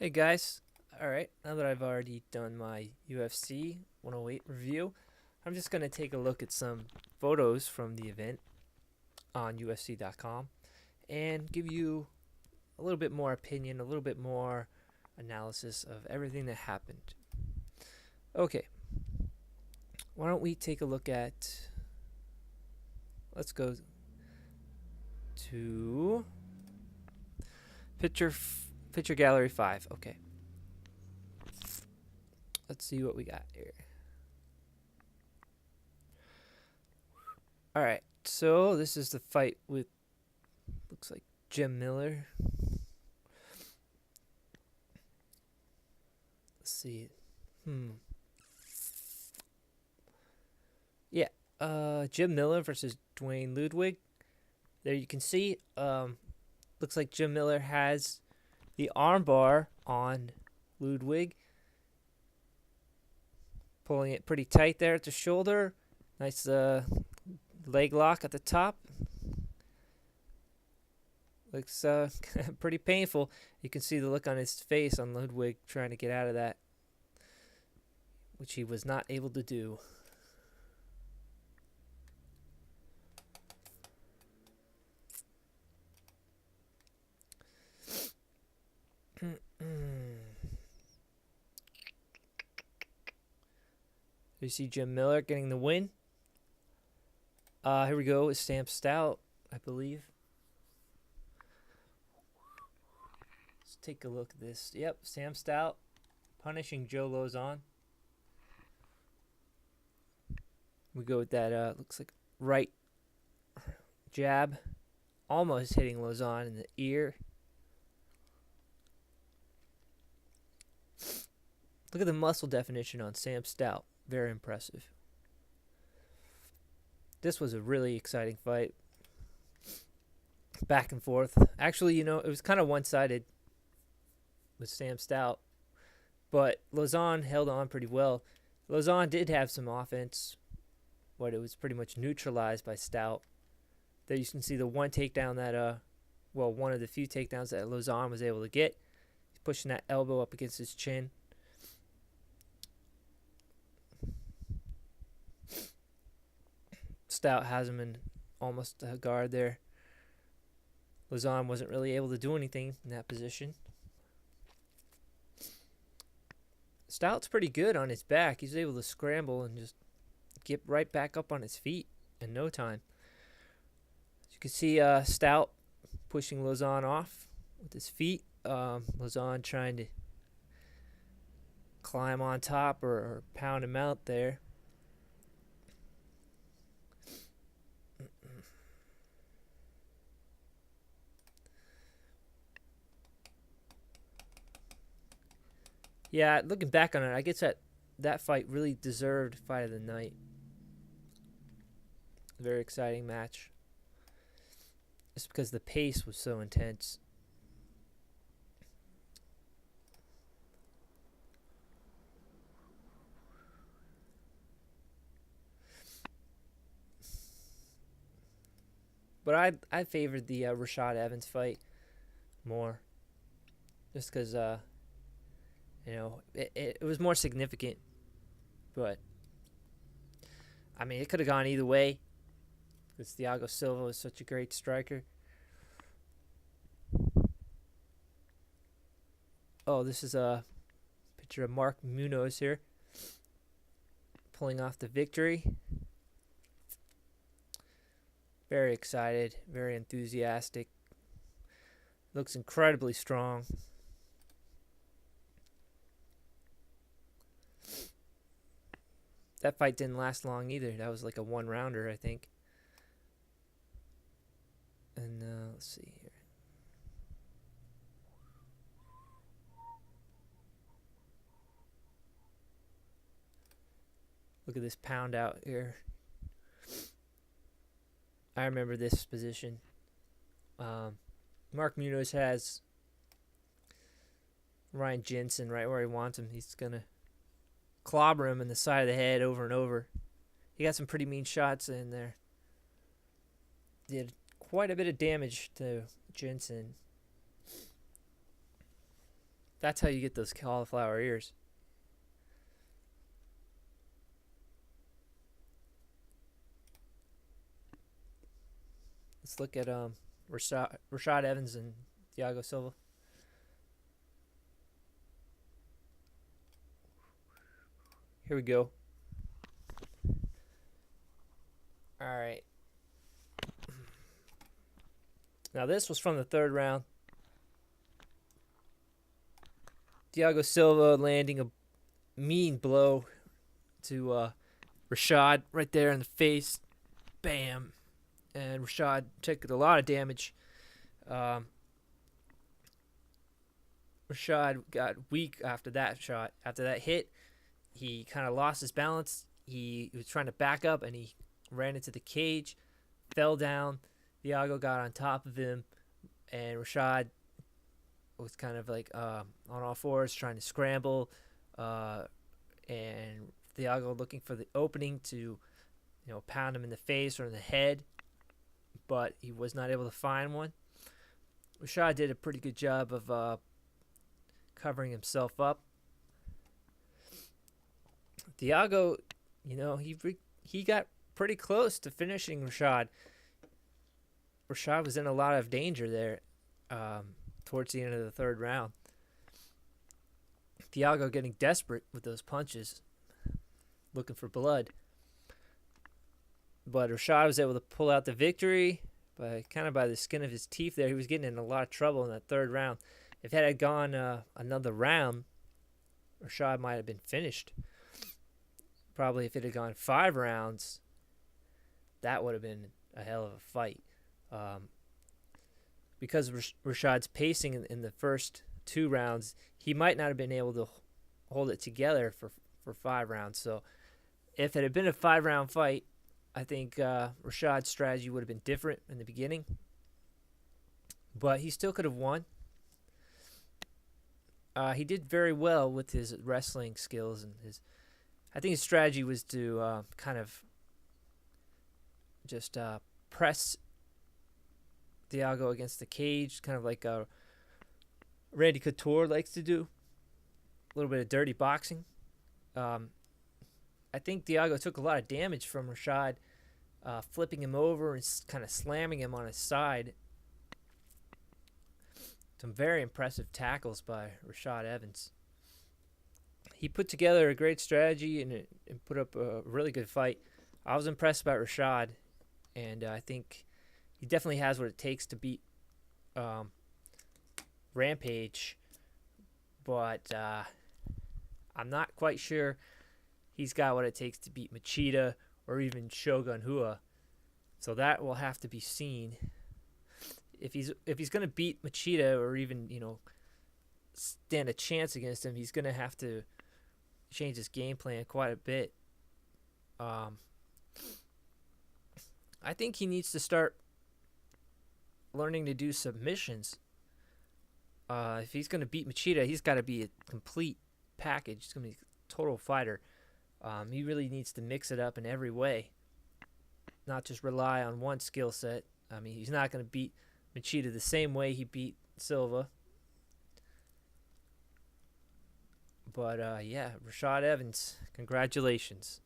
Hey guys, alright, now that I've already done my UFC 108 review, I'm just going to take a look at some photos from the event on UFC.com and give you a little bit more opinion, a little bit more analysis of everything that happened. Okay, why don't we take a look at. Let's go to picture gallery 5. Okay, let's see what we got here. All right, so this is the fight with looks like Jim Miller. Let's see. Yeah. Jim Miller versus Dwayne Ludwig. There you can see. Looks like Jim Miller has the armbar on Ludwig, pulling it pretty tight there at the shoulder. Nice leg lock at the top. Looks pretty painful. You can see the look on his face on Ludwig trying to get out of that, which he was not able to do. You see Jim Miller getting the win. Here we go with Sam Stout, I believe. Let's take a look at this. Yep, Sam Stout punishing Joe Lozon. We go with that, looks like right jab, almost hitting Lozon in the ear. Look at the muscle definition on Sam Stout. Very impressive. This was a really exciting fight. Back and forth. Actually, it was kind of one-sided with Sam Stout, but Lozon held on pretty well. Lozon did have some offense, but it was pretty much neutralized by Stout. There you can see the one takedown that, one of the few takedowns that Lozon was able to get. He's pushing that elbow up against his chin. Stout has him in almost a guard there. Lozon wasn't really able to do anything in that position. Stout's pretty good on his back. He's able to scramble and just get right back up on his feet in no time. As you can see, Stout pushing Lozon off with his feet. Lozon trying to climb on top or pound him out there. Yeah, looking back on it, I guess that fight really deserved fight of the night. Very exciting match. Just because the pace was so intense. But I favored the Rashad Evans fight more. Just because, it was more significant. But, I mean, it could have gone either way. Because Thiago Silva was such a great striker. Oh, this is a picture of Mark Munoz here. Pulling off the victory. Very excited. Very enthusiastic. Looks incredibly strong. That fight didn't last long either. That was like a one-rounder, I think. And let's see here. Look at this pound out here. I remember this position. Mark Munoz has Ryan Jensen right where he wants him. He's going to clobber him in the side of the head over and over. He got some pretty mean shots in there. Did quite a bit of damage to Jensen. That's how you get those cauliflower ears. Let's look at Rashad Evans and Thiago Silva. Here we go. All right. Now this was from the third round. Thiago Silva landing a mean blow to Rashad right there in the face. Bam. And Rashad took a lot of damage. Rashad got weak after that shot. After that hit, he kind of lost his balance. He was trying to back up, and he ran into the cage, fell down. Thiago got on top of him, and Rashad was kind of like on all fours, trying to scramble, and Thiago looking for the opening to, pound him in the face or in the head, but he was not able to find one. Rashad did a pretty good job of covering himself up. Thiago, he got pretty close to finishing Rashad. Rashad was in a lot of danger there towards the end of the third round. Thiago getting desperate with those punches, looking for blood. But Rashad was able to pull out the victory by the skin of his teeth there. He was getting in a lot of trouble in that third round. If it had gone another round, Rashad might have been finished. Probably if it had gone 5 rounds, that would have been a hell of a fight. Because Rashad's pacing in the first 2 rounds, he might not have been able to hold it together for 5 rounds. So if it had been a 5-round fight, I think Rashad's strategy would have been different in the beginning. But he still could have won. He did very well with his wrestling skills, and I think his strategy was to kind of just press Thiago against the cage, kind of like Randy Couture likes to do. A little bit of dirty boxing. I think Thiago took a lot of damage from Rashad, flipping him over and kind of slamming him on his side. Some very impressive tackles by Rashad Evans. He put together a great strategy and put up a really good fight. I was impressed by Rashad, and I think he definitely has what it takes to beat Rampage, but I'm not quite sure he's got what it takes to beat Machida or even Shogun Rua. So that will have to be seen. If he's going to beat Machida or even, stand a chance against him, he's going to have to change his game plan quite a bit. I think he needs to start learning to do submissions. If he's going to beat Machida, he's got to be a complete package. He's going to be a total fighter. He really needs to mix it up in every way, not just rely on one skill set. I mean, he's not going to beat Machida the same way he beat Silva. But, Rashad Evans, congratulations.